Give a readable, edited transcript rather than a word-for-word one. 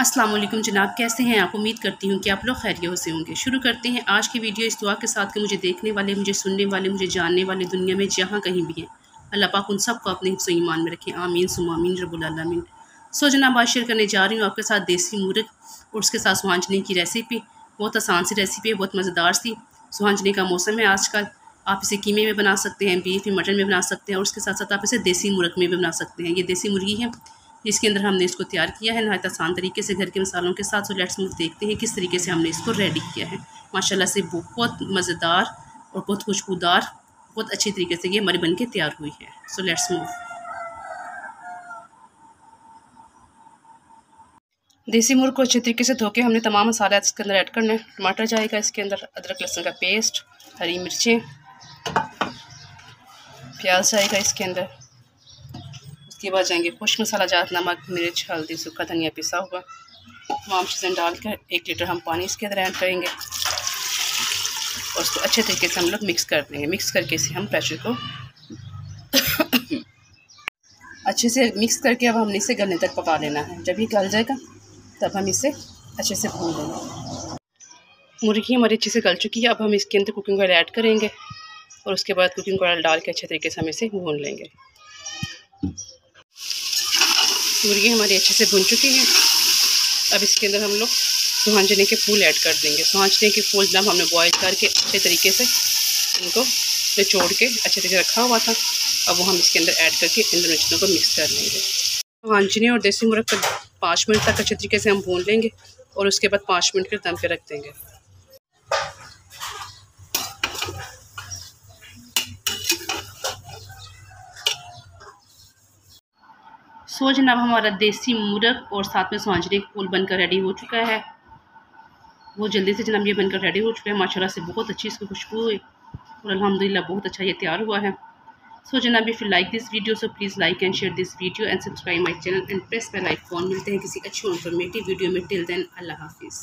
अस्सलाम वालेकुम जनाब, कैसे हैं आप? उम्मीद करती हूँ कि आप लोग खैरियत से होंगे। शुरू करते हैं आज की वीडियो इस दुआ के साथ कि मुझे देखने वाले, मुझे सुनने वाले, मुझे जानने वाले दुनिया में जहाँ कहीं भी हैं, अल्लाह पाक उन सबको अपने हिफ्ज़ ईमान में रखें। आमीन सुम्मा आमीन रब्बुल आलमीन। सो जनाब, आज शेयर करने जा रही हूँ आपके साथ देसी मुर्ग और उसके साथ सुहांजनी की रेसिपी। बहुत आसान सी रेसिपी है, बहुत मज़ेदार सी। सुहांजनी का मौसम है आजकल। आप इसे कीमे में बना सकते हैं, बीफ में, मटन में बना सकते हैं और उसके साथ साथ आप इसे देसी मुर्ग में भी बना सकते हैं। ये देसी मुर्गी है जिसके अंदर हमने इसको तैयार किया है नहायत आसान तरीके से घर के मसालों के साथ। सो लेट्स मूव देखते हैं किस तरीके से हमने इसको रेडी किया है। माशाल्लाह से बहुत मज़ेदार और बहुत खुशबूदार, बहुत अच्छी तरीके से ये हमारी बन के तैयार हुई है। So let's move. देसी मुर्ग को अच्छे तरीके से धो के हमने तमाम मसाले इसके अंदर ऐड करने। टमाटर जाएगा इसके अंदर, अदरक लहसुन का पेस्ट, हरी मिर्चें, प्याज जाएगा इसके अंदर। उसके बाद जाएंगे खुश्क मसाला जात, नमक, मिर्च, हल्दी, सूखा धनिया पिसा हुआ। तमाम चीज़ें डालकर 1 लीटर हम पानी इसके अंदर ऐड करेंगे और उसको अच्छे तरीके से हम लोग मिक्स कर देंगे। मिक्स करके इसे हम प्रेशर को अच्छे से मिक्स करके अब हमने इसे गलने तक पका लेना है। जब ये गल जाएगा तब हम इसे अच्छे से भून लेंगे। मुर्गी हमारी अच्छे से गल चुकी है। अब हम इसके अंदर कुकिंग ऑयल ऐड करेंगे और उसके बाद कुकिंग ऑयल डाल के अच्छे तरीके से हम इसे भून लेंगे। मुर्गी हमारी अच्छे से भुन चुकी है। अब इसके अंदर हम लोग सुहांजनी के फूल ऐड कर देंगे। सुहांजनी के फूल जब हमने बॉयल करके अच्छे तरीके से इनको निचोड़ के अच्छे तरीके से रखा हुआ था, अब वो हम इसके अंदर ऐड करके इन दोनों चीज़ों को मिक्स कर लेंगे। सुहांजनी और देसी मुर्ग को 5 मिनट तक अच्छे तरीके से हम भून लेंगे और उसके बाद 5 मिनट के दम पे रख देंगे। सो जनाब, हमारा देसी मुर्ग और साथ में सुहांजनी का फूल बनकर रेडी हो चुका है। बहुत जल्दी से जनाब ये बनकर रेडी हो चुका है। माशाल्लाह से बहुत अच्छी इसकी खुशबू है और अल्हम्दुलिल्लाह बहुत अच्छा ये तैयार हुआ है। सो जनाब, if you like this video so please like and share this video and subscribe my channel and press bell icon. मिलते हैं किसी अच्छी इन्फॉर्मेटिव वीडियो में। टिल देन अल्लाह हाफिज़।